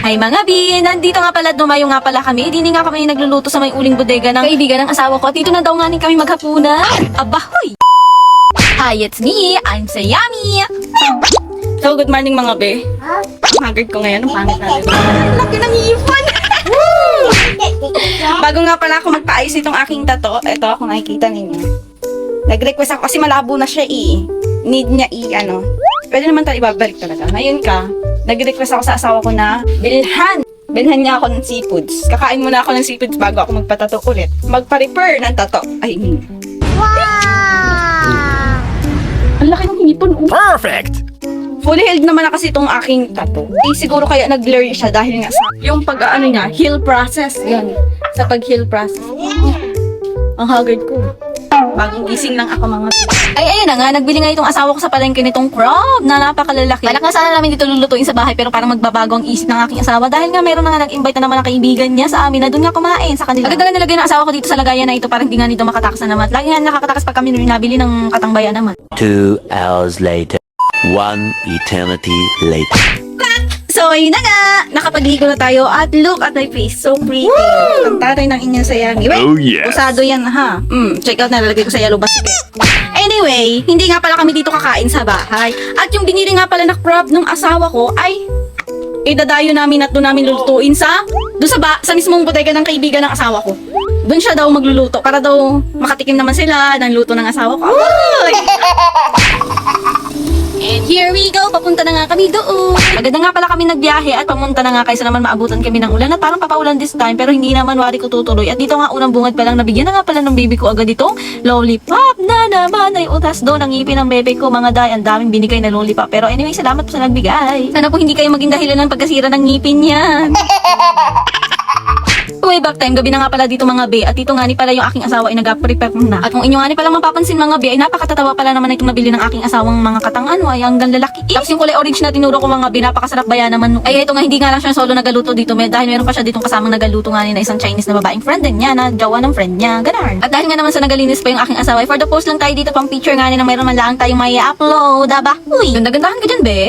Ay mga bi, nandito nga pala, dumayo nga pala kami. Hindi nga kami nagluluto sa may uling bodega ng kaibigan ng asawa ko. At dito na daw nga kami maghapunan. Abahoy! Hi, it's me. I'm Sayami. So, good morning mga be. Haggard ko ngayon. Ang pangit natin. Laki ng ipon! Bago nga pala ako magpaayos itong aking tato, ito kung nakikita ninyo. Nag-request ako kasi malabo na siya Need niya Pwede naman tayo ibabalik talaga. Ngayon nag-request ako sa asawa ko na bilhan niya ako ng seafoods. Kakain muna ako ng seafoods bago ako magpatato ulit. Magpa-repair ng tato. Ang laki ng hipon. Perfect! Fully healed naman na kasi itong aking tattoo. Siguro kaya nag-blur siya dahil nga sa yung niya, heal process. Yan. Sa pag-heal process. Ang haggard ko. Bagong gising lang ako mga ayun na nga, nagbili nga itong asawa ko sa palengke nitong crab na napakalalaki. Balak nga sana namin dito lulutuin sa bahay pero parang magbabago ang isip ng aking asawa dahil nga meron na nga nag-invite na naman ang kaibigan niya sa amin na doon nga kumain sa kanila. Agad na nilagay ng asawa ko dito sa lagayan na ito para hindi nga nito makatakas na naman. Lagi nga nakakatakas pag kami nabili ng katangbayan naman. 2 hours later. 1 eternity later. So, ayun na nga. Nakapagligo na tayo at look at my face. So pretty. Ang taray ng inyong Sayami. Wait, Oh, yes. usado yan ha. Check out na, lalagay ko sa yellow basket. Anyway, hindi nga pala kami dito kakain sa bahay. At yung binili nga pala na crab ng asawa ko ay idadayo namin at doon namin lulutuin sa mismong bodega ng kaibigan ng asawa ko. Doon siya daw magluluto para daw makatikim naman sila ng luto ng asawa ko. Ay! And here we go, papunta na nga kami doon. Agad na nga pala kami nagbiyahe at pamunta na nga kaysa naman maabutan kami ng ulan at parang papaulan this time pero hindi naman wari ko tutuloy. At dito nga unang bungad pa lang nabigyan na nga pala ng baby ko agad itong lollipop na naman ay utas doon ang ngipin ng bebe ko mga day. Ang daming binigay na lollipop pero anyway salamat po sa nagbigay. Sana po hindi kayo maging dahilan ng pagkasira ng ngipin yan. Way back time, gabi na nga pala dito mga be. At dito nga ni pala yung aking asawa ay nag-prepare na. At kung inyo nga ni pala mapapansin mga be, ay napakatatawa pala naman itong nabili ng aking asawang mga katangan. Ay hanggang lalaki. Tapos yung kulay orange na tinuro ko mga be, napakasarap ba yan naman. Ay ito nga, hindi nga lang siya solo nagaluto dito. Dahil meron pa siya ditong kasamang nagaluto nga ni na isang Chinese na babaeng friend din niya, na jowa ng friend niya. Ganon. At dahil nga naman sa nagalinis pa yung aking asawa, ay for the post lang tayo dito pang picture nga ni na mayroon man lang tayong may upload. Aba, uy, ganda-gandahan ka dyan be.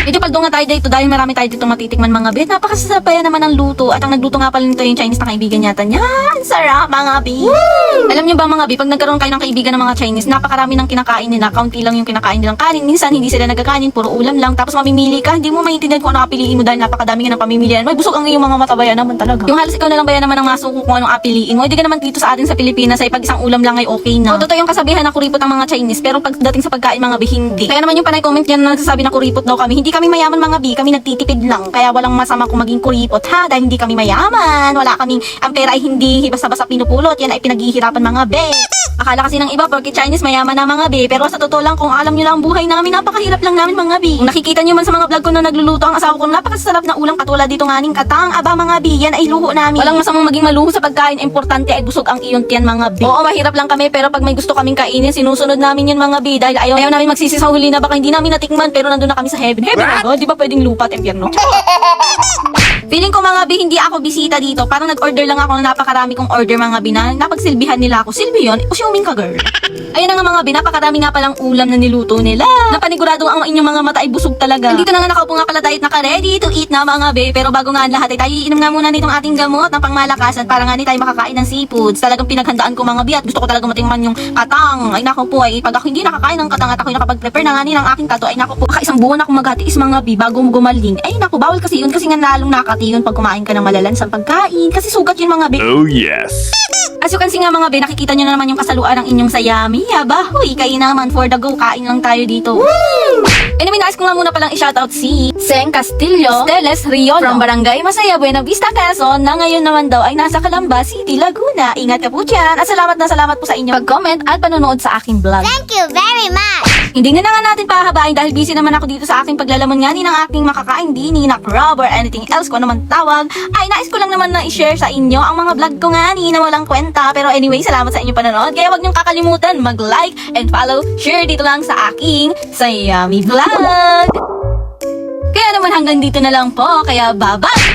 Ito paldo nga tayo dito dahil marami tayo dito matitikman mga bet. Napakasarap pa yan naman ang luto. At ang nagluto nga pala nito yung Chinese na kaibigan yata niya. Sarap mga bi. Alam nyo ba mga bi, pag nagkaroon kayo ng kaibigan ng mga Chinese, napakarami ng kinakain nila. Kaunti lang yung kinakain nilang kanin. Minsan hindi sila nagkakanin, puro ulam lang. Tapos mamimili ka, hindi mo maintindihan kung ano apiliin mo dahil napakadami nga ng pamimilian. May busog ang iyong mga mata, bayan naman talaga. Yung halos ikaw na lang bayan naman ang masuko kung anong apiliin mo. Hindi ka naman dito sa atin sa Pilipinas ay pag isang ulam lang ay okay na. So, totoo yung kasabihan na kuripot ang mga Chinese, pero pagdating sa pagkain mga bi, hindi. Kaya naman yung panay comment yan na nagsasabi na kuripot daw kami. Hindi kami mayaman mga bi, kami nagtitipid lang. Kaya walang masama kung maging kuripot ha, dahil hindi kami mayaman. Wala kaming, ang pera ay hindi basta-basta pinupulot. Yan ay pinaghihirapan mga be. Akala kasi ng iba porque Chinese mayaman na mga be, pero sa totoo lang kung alam nyo lang ang buhay namin, napakahirap lang namin mga be. Kung nakikita nyo man sa mga vlog ko na nagluluto ang asawa ko, napakasarap na ulam katulad dito nganing katang. Aba mga be, yan ay luho namin. Walang masamang maging maluho sa pagkain, importante ay busog ang iyon tiyan mga be. Oo, mahirap lang kami pero pag may gusto kaming kainin, sinusunod namin yan mga be dahil ayaw namin magsisi sa huli na baka hindi namin natikman pero nandun na kami sa heaven. Heaven na, di ba pwedeng lupa at impyerno? Feeling ko mga bi, hindi ako bisita dito. Parang nag-order lang ako na napakarami kong order mga bi na napagsilbihan nila ako. Silbi yun? Usyuming ka girl. Ayun na nga mga bi, napakarami nga palang ulam na niluto nila. Napanigurado ang inyong mga mata ay busog talaga. Dito na nga nakaupo nga pala tayo at naka-ready to eat na mga bi. Pero bago nga ang lahat ay tayo iinom nga muna nitong ating gamot na pangmalakasan para nga ni tayo makakain ng seafoods. Talagang pinaghandaan ko mga bi at gusto ko talagang matingman yung katang. Ay nako po ay pag ako hindi nakakain ng katang at ako nakapag-prepare na nga ni ng aking tato ay nako po. Isang buwan ako maghatiis mga bi bago gumaling. Ay nako, bawal kasi yun kasi nga lalong nakati yun pag kumain ka ng malalansang pagkain. Kasi sugat yun mga be. Oh yes. As you can see nga mga be, nakikita nyo na naman yung kasaluan ng inyong Sayami. Aba, huy, kain naman for the go. Kain lang tayo dito. Woo! Anyway, nais ko nga muna palang i-shoutout si Seng Castillo Steles Riolo from Barangay Masaya, Buena Vista, Quezon na ngayon naman daw ay nasa Calamba City, Laguna. Ingat ka po dyan. At salamat na salamat po sa inyong pag-comment at panonood sa aking vlog. Thank you very much! Hindi na nga natin pahabain dahil busy naman ako dito sa aking paglalamon nga ni ng aking makakain dini na crab or anything else ko naman tawag. Ay nais ko lang naman na i-share sa inyo ang mga vlog ko nga ni na walang kwenta. Pero anyway, salamat sa inyong panonood. Kaya wag niyong kakalimutan mag-like and follow, share dito lang sa aking Sayami Vlog. Kaya naman hanggang dito na lang po. Kaya bye-bye!